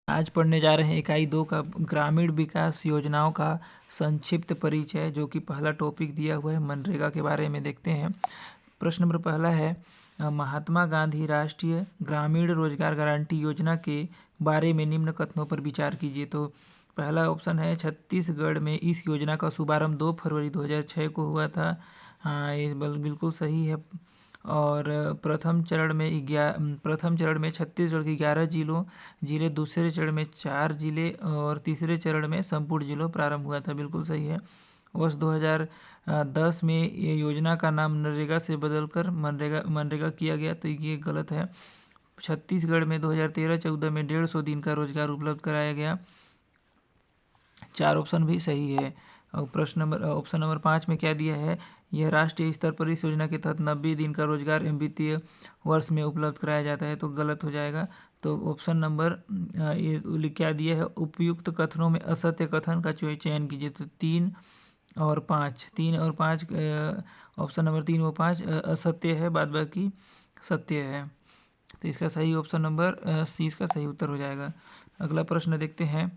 आज पढ़ने जा रहे हैं इकाई 2 का ग्रामीण विकास योजनाओं का संक्षिप्त परिचय, जो कि पहला टॉपिक दिया हुआ है मनरेगा के बारे में। देखते हैं। प्रश्न नंबर पहला है, महात्मा गांधी राष्ट्रीय ग्रामीण रोजगार गारंटी योजना के बारे में निम्न कथनों पर विचार कीजिए। तो पहला ऑप्शन है, छत्तीसगढ़ में इस योजना का शुभारंभ 2 फरवरी 2006 को हुआ था। हाँ, ये बिल्कुल सही है। और प्रथम चरण में छत्तीसगढ़ के 11 जिले, दूसरे चरण में 4 जिले और तीसरे चरण में संपूर्ण जिलों प्रारंभ हुआ था। बिल्कुल सही है। वर्ष 2010 में ये योजना का नाम नरेगा से बदलकर मनरेगा किया गया, तो ये गलत है। छत्तीसगढ़ में 2013-14 में 150 दिन का रोजगार उपलब्ध कराया गया। 4 ऑप्शन भी सही है। और ऑप्शन नंबर 5 में क्या दिया है, यह राष्ट्रीय स्तर पर इस योजना के तहत 90 दिन का रोजगार वित्तीय वर्ष में उपलब्ध कराया जाता है, तो गलत हो जाएगा। तो ऑप्शन नंबर ये क्या दिया है, उपयुक्त कथनों में असत्य कथन का चयन कीजिए। तो 3 और 5 ऑप्शन नंबर 3 व 5 असत्य है, बाद बाकी सत्य है। तो इसका सही ऑप्शन नंबर सी इसका सही उत्तर हो जाएगा। अगला प्रश्न देखते हैं।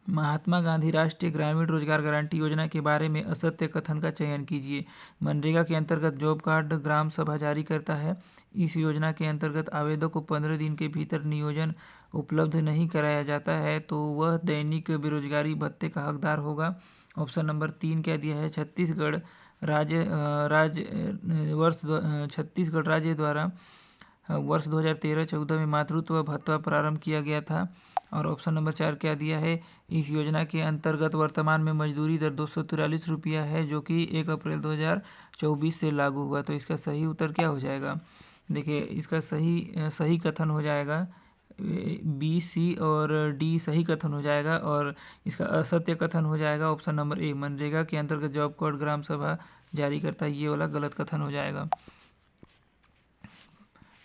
महात्मा गांधी राष्ट्रीय ग्रामीण रोजगार गारंटी योजना के बारे में असत्य कथन का चयन कीजिए। मनरेगा के अंतर्गत जॉब कार्ड ग्राम सभा जारी करता है। इस योजना के अंतर्गत आवेदक को 15 दिन के भीतर नियोजन उपलब्ध नहीं कराया जाता है, तो वह दैनिक बेरोजगारी भत्ते का हकदार होगा। ऑप्शन नंबर 3 क्या दिया है, छत्तीसगढ़ राज्य द्वारा वर्ष 2013-14 में मातृत्व भत्ता प्रारंभ किया गया था। और ऑप्शन नंबर 4 क्या दिया है, इस योजना के अंतर्गत वर्तमान में मजदूरी दर 243 रुपया है, जो कि 1 अप्रैल 2024 से लागू हुआ। तो इसका सही उत्तर क्या हो जाएगा, देखिए इसका सही कथन हो जाएगा बी, सी और डी सही कथन हो जाएगा। और इसका असत्य कथन हो जाएगा ऑप्शन नंबर ए, मनरेगा के अंतर्गत जॉब कार्ड ग्राम सभा जारी करता है, ये वाला गलत कथन हो जाएगा।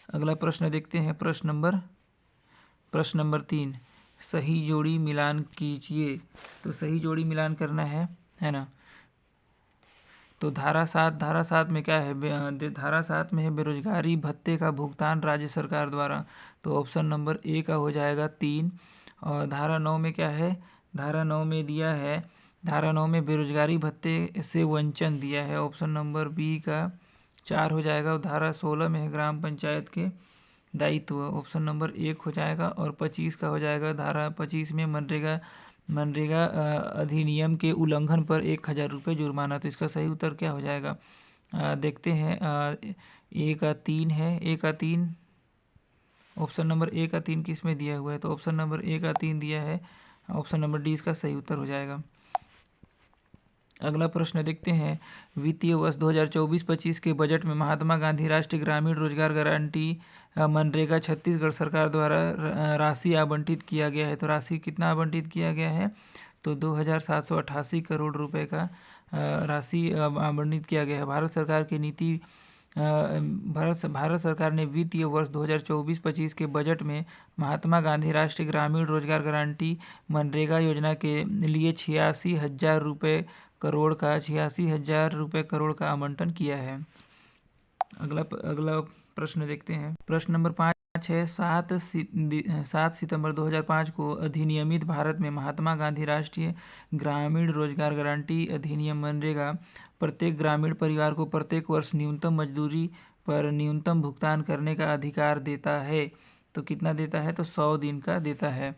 अगला प्रश्न देखते हैं। प्रश्न नंबर 3, सही जोड़ी मिलान कीजिए। तो सही जोड़ी मिलान करना है ना। तो धारा 7 में क्या है, धारा 7 में है बेरोजगारी भत्ते का भुगतान राज्य सरकार द्वारा, तो ऑप्शन नंबर ए का हो जाएगा 3। और धारा 9 में क्या है, धारा 9 में दिया है, धारा 9 में बेरोजगारी भत्ते से वंचन दिया है, ऑप्शन नंबर बी का 4 हो जाएगा। और धारा 16 में है ग्राम पंचायत के दायित्व, ऑप्शन नंबर 1 हो जाएगा। और 25 का हो जाएगा, धारा 25 में मनरेगा अधिनियम के उल्लंघन पर 1000 रुपये जुर्माना। तो इसका सही उत्तर क्या हो जाएगा, देखते हैं। ए का 3 है, ए का 3, ऑप्शन नंबर ए का 3 किस में दिया हुआ है, तो ऑप्शन नंबर ए का 3 दिया है। ऑप्शन नंबर डी इसका सही उत्तर हो जाएगा। अगला प्रश्न देखते हैं। वित्तीय वर्ष 2024-25 के बजट में महात्मा गांधी राष्ट्रीय ग्रामीण रोजगार गारंटी मनरेगा छत्तीसगढ़ सरकार द्वारा राशि आवंटित किया गया है। तो राशि कितना आवंटित किया गया है, तो 2788 करोड़ रुपए का राशि आवंटित किया गया है। भारत सरकार ने वित्तीय वर्ष 2024-25 के बजट में महात्मा गांधी राष्ट्रीय ग्रामीण रोजगार गारंटी मनरेगा योजना के लिए 86,000 रुपये करोड़ का आवंटन किया है। अगला प्रश्न देखते हैं। प्रश्न नंबर 5 है, 7 सितंबर 2005 को अधिनियमित भारत में महात्मा गांधी राष्ट्रीय ग्रामीण रोजगार गारंटी अधिनियम मनरेगा प्रत्येक ग्रामीण परिवार को प्रत्येक वर्ष न्यूनतम मजदूरी पर न्यूनतम भुगतान करने का अधिकार देता है। तो कितना देता है, तो 100 दिन का देता है।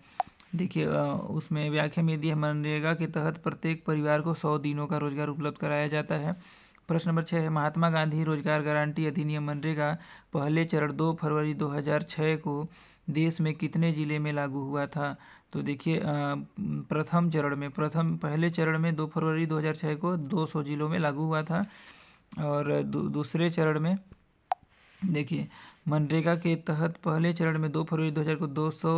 देखिए उसमें व्याख्या में दिया, मनरेगा के तहत प्रत्येक परिवार को 100 दिनों का रोजगार उपलब्ध कराया जाता है। प्रश्न नंबर 6 है, महात्मा गांधी रोजगार गारंटी अधिनियम मनरेगा पहले चरण 2 फरवरी 2006 को देश में कितने जिले में लागू हुआ था। तो देखिए पहले चरण में 2 फरवरी 2006 को 200 जिलों में लागू हुआ था। और दूसरे चरण में देखिए मनरेगा के तहत पहले चरण में 2 फरवरी 2000 को 200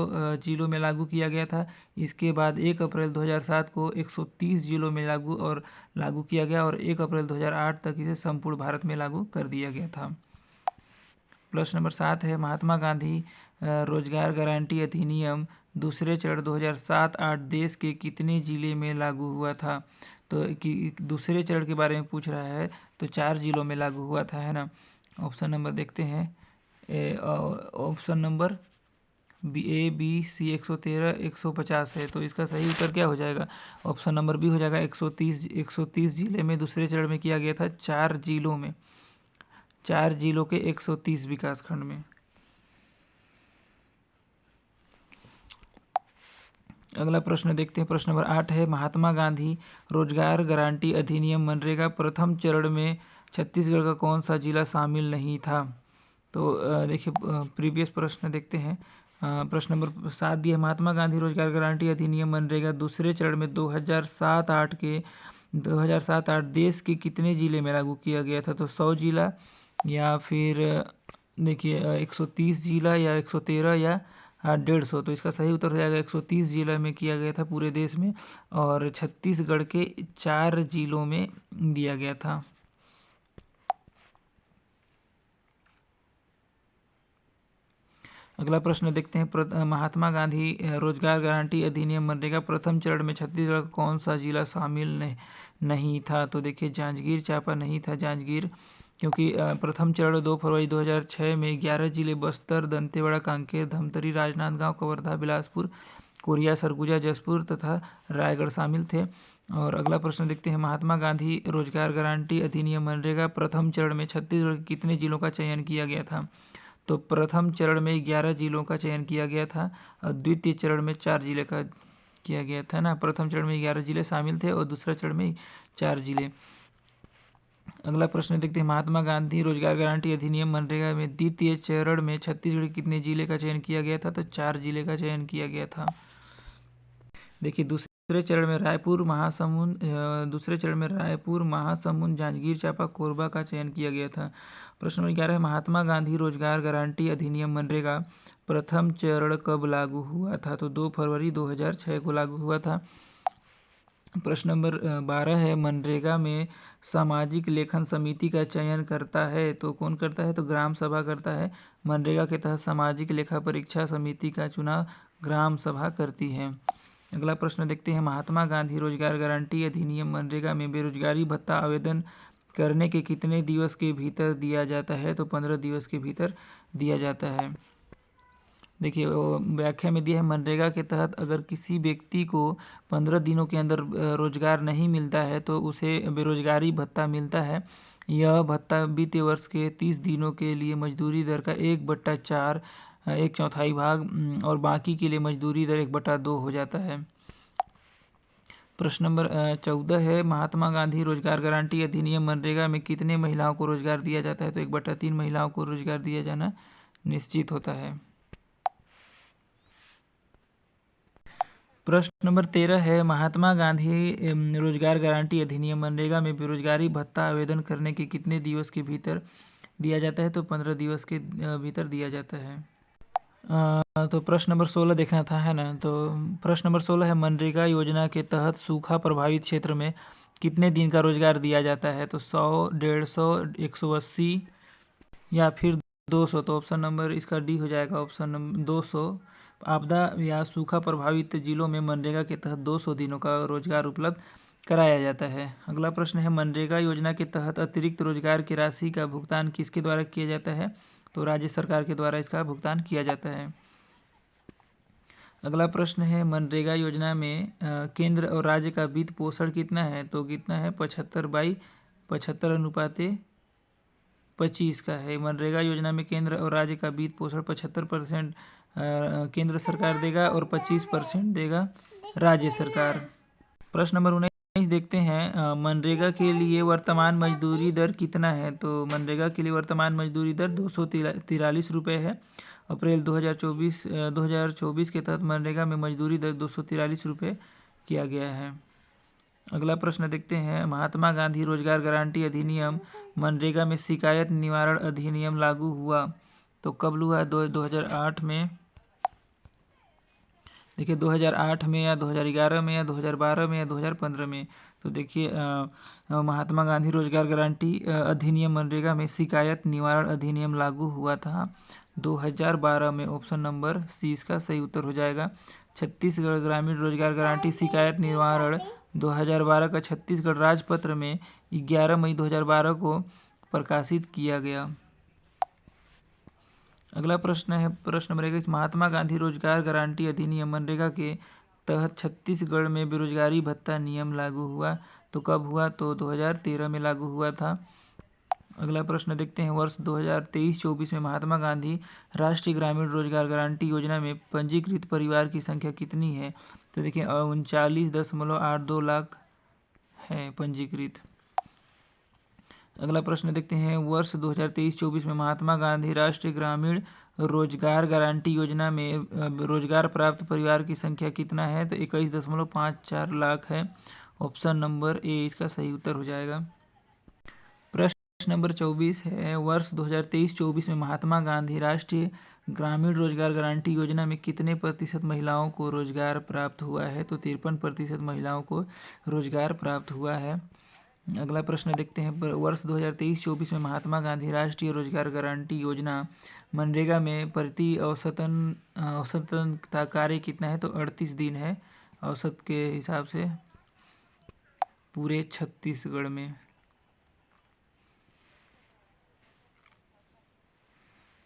जिलों में लागू किया गया था। इसके बाद 1 अप्रैल 2007 को 130 जिलों में लागू किया गया और 1 अप्रैल 2008 तक इसे संपूर्ण भारत में लागू कर दिया गया था। प्रश्न नंबर 7 है, महात्मा गांधी रोजगार गारंटी अधिनियम दूसरे चरण 2007-8 देश के कितने जिले में लागू हुआ था। तो दूसरे चरण के बारे में पूछ रहा है, तो 4 जिलों में लागू हुआ था, है ना। ऑप्शन नंबर देखते हैं। ऑप्शन नंबर ABC 113 150 है। तो इसका सही उत्तर क्या हो जाएगा? ऑप्शन नंबर बी हो जाएगा 130 जिले में दूसरे चरण में किया गया था, 4 जिलों में, 4 जिलों के 130 विकास खंड में। अगला प्रश्न देखते हैं, प्रश्न नंबर 8 है, महात्मा गांधी रोजगार गारंटी अधिनियम मनरेगा प्रथम चरण में छत्तीसगढ़ का कौन सा जिला शामिल नहीं था? तो देखिए प्रीवियस प्रश्न देखते हैं। प्रश्न नंबर 7 दिया, महात्मा गांधी रोजगार गारंटी अधिनियम मनरेगा दूसरे चरण में 2007-8 देश के कितने जिले में लागू किया गया था? तो 100 जिला, या फिर देखिए 130 जिला, या 113, या 150। तो इसका सही उत्तर हो जाएगा 130 जिला में किया गया था पूरे देश में, और छत्तीसगढ़ के 4 जिलों में दिया गया था। अगला प्रश्न देखते हैं, महात्मा गांधी रोजगार गारंटी अधिनियम मनरेगा प्रथम चरण में छत्तीसगढ़ का कौन सा जिला शामिल नहीं था? तो देखिए जांजगीर चांपा नहीं था, जांजगीर, क्योंकि प्रथम चरण 2 फरवरी 2006 में 11 जिले बस्तर, दंतेवाड़ा, कांकेर, धमतरी, राजनांदगांव, कवर्धा, बिलासपुर, कोरिया, सरगुजा, जसपुर तथा रायगढ़ शामिल थे। और अगला प्रश्न देखते हैं, महात्मा गांधी रोजगार गारंटी अधिनियम मनरेगा प्रथम चरण में छत्तीसगढ़ के कितने जिलों का चयन किया गया था? तो प्रथम चरण में 11 जिलों का चयन किया गया था, और द्वितीय चरण में 4 जिले का किया गया था ना। प्रथम चरण में 11 जिले शामिल थे और दूसरा चरण में 4 जिले। अगला प्रश्न देखते हैं, महात्मा गांधी रोजगार गारंटी अधिनियम मनरेगा में द्वितीय चरण में छत्तीसगढ़ के कितने जिले का चयन किया गया था? तो 4 जिले का चयन किया गया था। देखिए दूसरे चरण में रायपुर, महासमुंद, जांजगीर चांपा, कोरबा का चयन किया गया था। प्रश्न नंबर 11 है, महात्मा गांधी रोजगार गारंटी अधिनियम मनरेगा प्रथम चरण कब लागू हुआ था? तो 2 फरवरी 2006 को लागू हुआ था। प्रश्न नंबर 12 है, मनरेगा में सामाजिक लेखन समिति का चयन करता है तो कौन करता है? तो ग्राम सभा करता है। मनरेगा के तहत सामाजिक लेखा परीक्षा समिति का चुनाव ग्राम सभा करती है। अगला प्रश्न देखते हैं, महात्मा गांधी रोजगार गारंटी अधिनियम मनरेगा में बेरोजगारी भत्ता आवेदन करने के कितने दिवस के भीतर दिया जाता है? तो 15 दिवस के भीतर दिया जाता है। देखिए व्याख्या में दिया है, मनरेगा के तहत अगर किसी व्यक्ति को 15 दिनों के अंदर रोजगार नहीं मिलता है तो उसे बेरोजगारी भत्ता मिलता है। यह भत्ता वित्तीय वर्ष के 30 दिनों के लिए मजदूरी दर का 1/4 1/4 भाग और बाकी के लिए मजदूरी दर 1/2 हो जाता है। प्रश्न नंबर 14 है, महात्मा गांधी रोजगार गारंटी अधिनियम मनरेगा में कितने महिलाओं को रोजगार दिया जाता है? तो 1/3 महिलाओं को रोजगार दिया जाना निश्चित होता है। प्रश्न नंबर 13 है, महात्मा गांधी रोजगार गारंटी अधिनियम मनरेगा में बेरोजगारी भत्ता आवेदन करने के कितने दिवस के भीतर दिया जाता है? तो 15 दिवस के भीतर दिया जाता है। तो प्रश्न नंबर 16 देखना था, है ना। तो प्रश्न नंबर 16 है, मनरेगा योजना के तहत सूखा प्रभावित क्षेत्र में कितने दिन का रोजगार दिया जाता है? तो 100, 150, 180 या फिर 200। तो ऑप्शन नंबर इसका डी हो जाएगा, ऑप्शन नंबर 200। आपदा या सूखा प्रभावित जिलों में मनरेगा के तहत 200 दिनों का रोजगार उपलब्ध कराया जाता है। अगला प्रश्न है, मनरेगा योजना के तहत अतिरिक्त रोजगार की राशि का भुगतान किसके द्वारा किया जाता है? तो राज्य सरकार के द्वारा इसका भुगतान किया जाता है। अगला प्रश्न है, मनरेगा योजना में केंद्र और राज्य का वित्त पोषण कितना है? तो कितना है? 75/75 का है। मनरेगा योजना में केंद्र और राज्य का वित्त पोषण 75% केंद्र सरकार देगा और 25% देगा राज्य सरकार। प्रश्न नंबर 19 देखते हैं, मनरेगा के लिए वर्तमान मजदूरी दर कितना है? तो मनरेगा के लिए वर्तमान मजदूरी दर 243 रुपये है। अप्रैल 2024 के तहत मनरेगा में मजदूरी दर 243 रुपये किया गया है। अगला प्रश्न देखते हैं, महात्मा गांधी रोजगार गारंटी अधिनियम मनरेगा में शिकायत निवारण अधिनियम लागू हुआ तो कब हुआ? 2008 में। देखिए 2008 में या 2011 में या 2012 में या 2015 में। तो देखिए महात्मा गांधी रोजगार गारंटी अधिनियम मनरेगा में शिकायत निवारण अधिनियम लागू हुआ था 2012 में। ऑप्शन नंबर सी इसका सही उत्तर हो जाएगा। छत्तीसगढ़ ग्रामीण रोजगार गारंटी शिकायत निवारण 2012 का छत्तीसगढ़ राजपत्र में 11 मई 2012 को प्रकाशित किया गया। अगला प्रश्न है प्रश्न नंबर 21, महात्मा गांधी रोजगार गारंटी अधिनियम मनरेगा के तहत छत्तीसगढ़ में बेरोजगारी भत्ता नियम लागू हुआ तो कब हुआ? तो 2013 में लागू हुआ था। अगला प्रश्न देखते हैं, वर्ष 2023-24 में महात्मा गांधी राष्ट्रीय ग्रामीण रोजगार गारंटी योजना में पंजीकृत परिवार की संख्या कितनी है? तो देखिए 39.82 लाख है पंजीकृत। अगला प्रश्न देखते हैं, वर्ष 2023-24 में महात्मा गांधी राष्ट्रीय ग्रामीण रोजगार गारंटी योजना में रोजगार प्राप्त परिवार की संख्या कितना है? तो 21.54 लाख है। ऑप्शन नंबर ए इसका सही उत्तर हो जाएगा। प्रश्न नंबर 24 है, वर्ष 2023-24 में महात्मा गांधी राष्ट्रीय ग्रामीण रोजगार गारंटी योजना में कितने प्रतिशत महिलाओं को रोजगार प्राप्त हुआ है? तो 53% महिलाओं को रोजगार प्राप्त हुआ है। अगला प्रश्न देखते हैं, वर्ष 2023-24 में महात्मा गांधी राष्ट्रीय रोजगार गारंटी योजना मनरेगा में प्रति औसतन कार्य कितना है? तो 38 दिन है औसत के हिसाब से पूरे छत्तीसगढ़ में।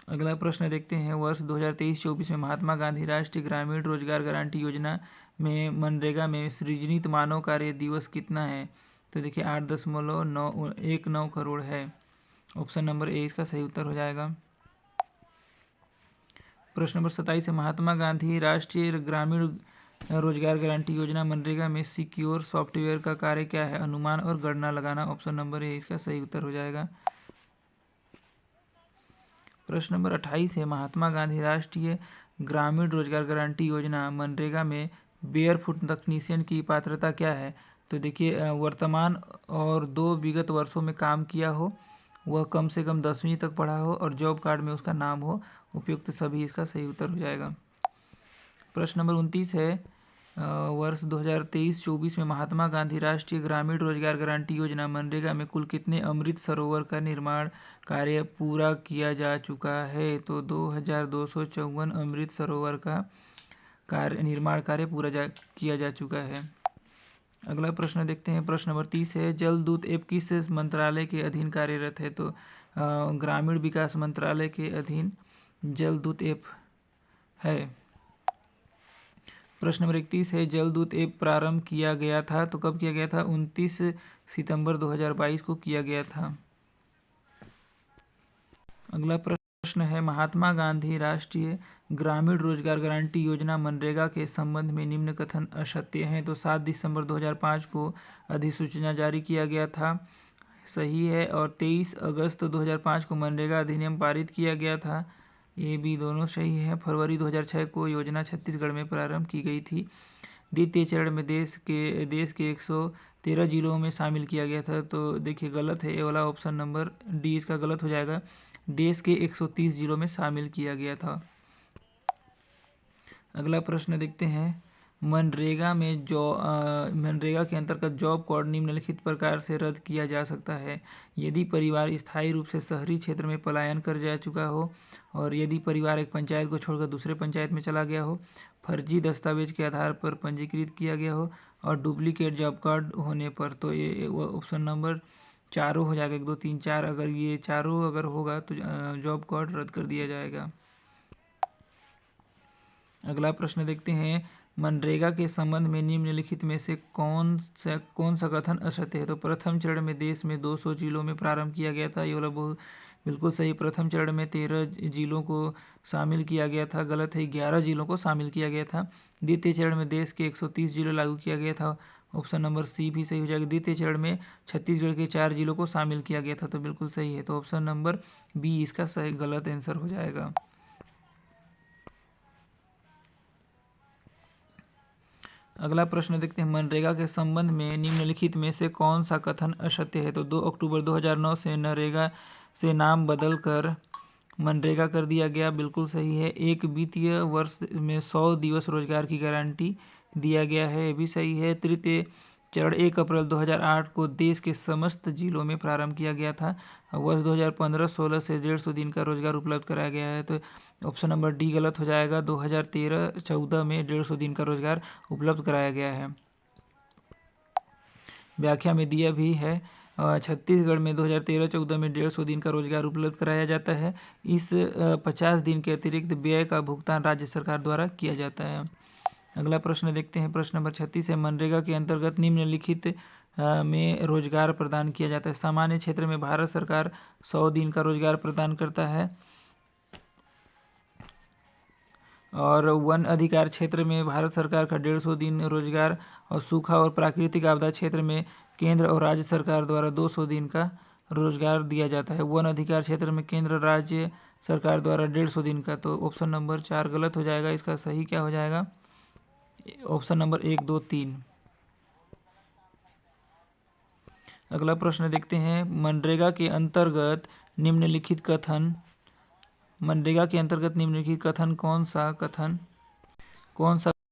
अगला प्रश्न देखते हैं, वर्ष 2023-24 में महात्मा गांधी राष्ट्रीय ग्रामीण रोजगार गारंटी योजना में मनरेगा में सृजनित मानव कार्य दिवस कितना है? तो देखिए 8.19 करोड़ है। ऑप्शन नंबर ए इसका सही उत्तर हो जाएगा। प्रश्न नंबर 27 है, महात्मा गांधी राष्ट्रीय ग्रामीण रोजगार गारंटी योजना मनरेगा में सिक्योर सॉफ्टवेयर का कार्य क्या है? अनुमान और गणना लगाना। ऑप्शन नंबर ए इसका सही उत्तर हो जाएगा। प्रश्न नंबर 28 है, महात्मा गांधी राष्ट्रीय ग्रामीण रोजगार गारंटी योजना मनरेगा में बेयरफुट तकनीशियन की पात्रता क्या है? तो देखिए वर्तमान और 2 विगत वर्षों में काम किया हो, वह कम से कम 10वीं तक पढ़ा हो और जॉब कार्ड में उसका नाम हो, उपयुक्त सभी इसका सही उत्तर हो जाएगा। प्रश्न नंबर 29 है, वर्ष 2023-24 में महात्मा गांधी राष्ट्रीय ग्रामीण रोजगार गारंटी योजना मनरेगा में कुल कितने अमृत सरोवर का निर्माण कार्य पूरा किया जा चुका है? तो 2254 अमृत सरोवर का निर्माण कार्य पूरा किया जा चुका है। अगला प्रश्न देखते हैं, प्रश्न नंबर 30 है, जल दूत ऐप किस मंत्रालय के अधीन कार्यरत है? तो ग्रामीण विकास मंत्रालय के अधीन जल दूत ऐप है। प्रश्न नंबर 31 है, जल दूत ऐप प्रारंभ किया गया था तो कब किया गया था? 29 सितंबर 2022 को किया गया था। अगला प्रश्न है, महात्मा गांधी राष्ट्रीय ग्रामीण रोजगार गारंटी योजना मनरेगा के संबंध में निम्न कथन असत्य हैं। तो 7 दिसंबर 2005 को अधिसूचना जारी किया गया था, सही है। और 23 अगस्त 2005 को मनरेगा अधिनियम पारित किया गया था, ये भी दोनों सही है। फरवरी 2006 को योजना छत्तीसगढ़ में प्रारंभ की गई थी। द्वितीय चरण में देश के 113 जिलों में शामिल किया गया था, तो देखिए गलत है, ये वाला ऑप्शन नंबर डी इसका गलत हो जाएगा। देश के 130 जिलों में शामिल किया गया था। अगला प्रश्न देखते हैं, मनरेगा के अंतर्गत जॉब कार्ड निम्नलिखित प्रकार से रद्द किया जा सकता है। यदि परिवार स्थायी रूप से शहरी क्षेत्र में पलायन कर जा चुका हो, और यदि परिवार एक पंचायत को छोड़कर दूसरे पंचायत में चला गया हो, फर्जी दस्तावेज के आधार पर पंजीकृत किया गया हो, और डुप्लीकेट जॉब कार्ड होने पर। तो ये ऑप्शन नंबर चारों हो जाएगा, 1 2 3 4। अगर ये चारों अगर होगा तो जॉब कार्ड रद्द कर दिया जाएगा। अगला प्रश्न देखते हैं, मनरेगा के संबंध में निम्नलिखित में से कौन सा कथन असत्य है? तो प्रथम चरण में देश में 200 जिलों में प्रारंभ किया गया था, ये वाला बिल्कुल सही। प्रथम चरण में 13 जिलों को शामिल किया गया था, गलत है, 11 जिलों को शामिल किया गया था। द्वितीय चरण में देश के 130 जिलों लागू किया गया था, ऑप्शन नंबर सी भी सही हो जाएगा। द्वितीय चरण में छत्तीसगढ़ के 4 जिलों को शामिल किया गया था, तो बिल्कुल सही है। तो ऑप्शन नंबर बी इसका सही गलत आंसर हो जाएगा। अगला प्रश्न देखते हैं, मनरेगा के संबंध में निम्नलिखित में से कौन सा कथन असत्य है? तो 2 अक्टूबर 2009 से नरेगा से नाम बदलकर मनरेगा कर दिया गया, बिल्कुल सही है। एक वित्तीय वर्ष में 100 दिवस रोजगार की गारंटी दिया गया है, ये भी सही है। तृतीय चरण 1 अप्रैल 2008 को देश के समस्त जिलों में प्रारंभ किया गया था। वर्ष 2015-16 से 150 दिन का रोजगार उपलब्ध कराया गया है, तो ऑप्शन नंबर डी गलत हो जाएगा। 2013-14 में 150 दिन का रोजगार उपलब्ध कराया गया है। व्याख्या में दिया भी है, छत्तीसगढ़ में 2013-14 में 150 दिन का रोजगार उपलब्ध कराया जाता है। इस 50 दिन के अतिरिक्त व्यय का भुगतान राज्य सरकार द्वारा किया जाता है। अगला प्रश्न देखते हैं। प्रश्न नंबर 36 है, मनरेगा के अंतर्गत निम्नलिखित में रोजगार प्रदान किया जाता है। सामान्य क्षेत्र में भारत सरकार 100 दिन का रोजगार प्रदान करता है और वन अधिकार क्षेत्र में भारत सरकार का 150 दिन रोजगार और सूखा और प्राकृतिक आपदा क्षेत्र में केंद्र और राज्य सरकार द्वारा 200 दिन का रोजगार दिया जाता है। वन अधिकार क्षेत्र में केंद्र राज्य सरकार द्वारा 150 दिन का। तो ऑप्शन नंबर 4 गलत हो जाएगा। इसका सही क्या हो जाएगा? Option number 1, 2, 3। अगला प्रश्न देखते हैं। मनरेगा के अंतर्गत निम्नलिखित कथन कौन सा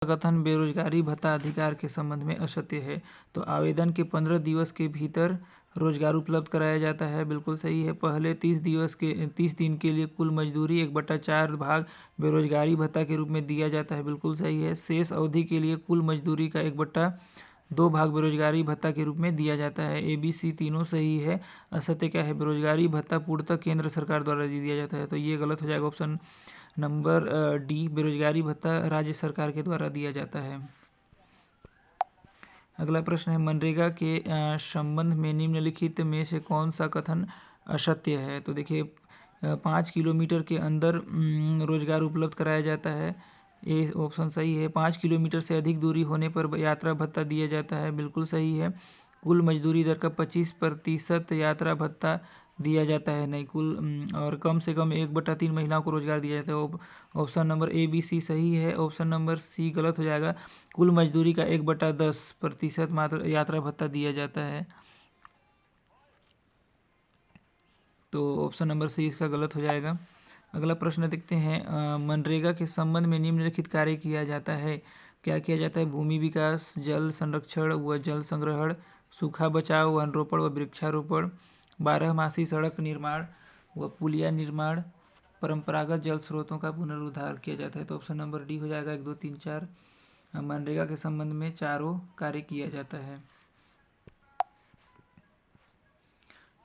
कथन बेरोजगारी भत्ता अधिकार के संबंध में असत्य है? तो आवेदन के 15 दिवस के भीतर रोजगार उपलब्ध कराया जाता है, बिल्कुल सही है। पहले 30 दिन के लिए कुल मजदूरी 1/4 भाग बेरोजगारी भत्ता के रूप में दिया जाता है, बिल्कुल सही है। शेष अवधि के लिए कुल मजदूरी का 1/2 भाग बेरोजगारी भत्ता के रूप में दिया जाता है। ABC तीनों सही है। असत्य क्या है? बेरोजगारी भत्ता पूर्णतः केंद्र सरकार द्वारा दिया जाता है, तो ये गलत हो जाएगा। ऑप्शन नंबर डी, बेरोजगारी भत्ता राज्य सरकार के द्वारा दिया जाता है। अगला प्रश्न है, मनरेगा के संबंध में निम्नलिखित में से कौन सा कथन असत्य है? तो देखिए 5 किलोमीटर के अंदर रोजगार उपलब्ध कराया जाता है, ये ऑप्शन सही है। 5 किलोमीटर से अधिक दूरी होने पर यात्रा भत्ता दिया जाता है, बिल्कुल सही है। कुल मजदूरी दर का 25% यात्रा भत्ता दिया जाता है, नहीं कुल, और कम से कम 1/3 महिलाओं को रोजगार दिया जाता है। ऑप्शन नंबर ABC सही है। ऑप्शन नंबर C गलत हो जाएगा। कुल मजदूरी का 1/10% मात्र यात्रा भत्ता दिया जाता है, तो ऑप्शन नंबर C इसका गलत हो जाएगा। अगला प्रश्न देखते हैं। मनरेगा के संबंध में निम्नलिखित कार्य किया जाता है। क्या किया जाता है? भूमि विकास, जल संरक्षण व जल संग्रहण, सूखा बचाव, वन रोपण व वृक्षारोपण, 12मासी सड़क निर्माण व पुलिया निर्माण, परंपरागत जल स्रोतों का पुनरुद्धार किया जाता है। तो ऑप्शन नंबर डी हो जाएगा। 1, 2, 3, 4 मनरेगा के संबंध में चारों कार्य किया जाता है।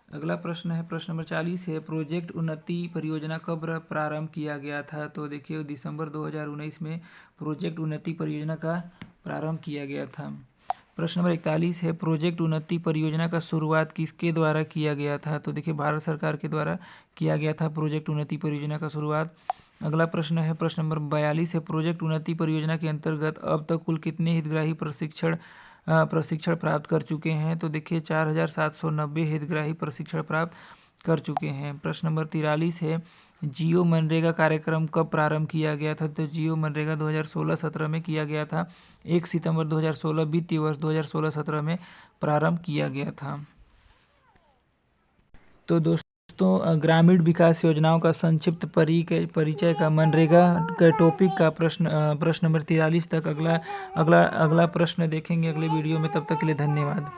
अगला प्रश्न है, प्रश्न नंबर 40 है, प्रोजेक्ट उन्नति परियोजना कब प्रारंभ किया गया था? तो देखिए दिसंबर 2019 में प्रोजेक्ट उन्नति परियोजना का प्रारंभ किया गया था। प्रश्न नंबर 41 है, प्रोजेक्ट उन्नति परियोजना का शुरुआत किसके द्वारा किया गया था? तो देखिए भारत सरकार के द्वारा किया गया था प्रोजेक्ट उन्नति परियोजना का शुरुआत। अगला प्रश्न है, प्रश्न नंबर 42 है, प्रोजेक्ट उन्नति परियोजना के अंतर्गत अब तक कुल कितने हितग्राही प्रशिक्षण प्राप्त कर चुके हैं? तो देखिए 4790 हितग्राही प्रशिक्षण प्राप्त कर चुके हैं। प्रश्न नंबर 43 है, जियो मनरेगा कार्यक्रम कब प्रारंभ किया गया था? तो जियो मनरेगा 2016-17 में किया गया था। 1 सितंबर 2016 वित्तीय वर्ष 2016-17 में प्रारंभ किया गया था। तो दोस्तों ग्रामीण विकास योजनाओं का संक्षिप्त परिचय का मनरेगा के टॉपिक का प्रश्न नंबर 43 तक अगला प्रश्न देखेंगे अगले वीडियो में। तब तक के लिए धन्यवाद।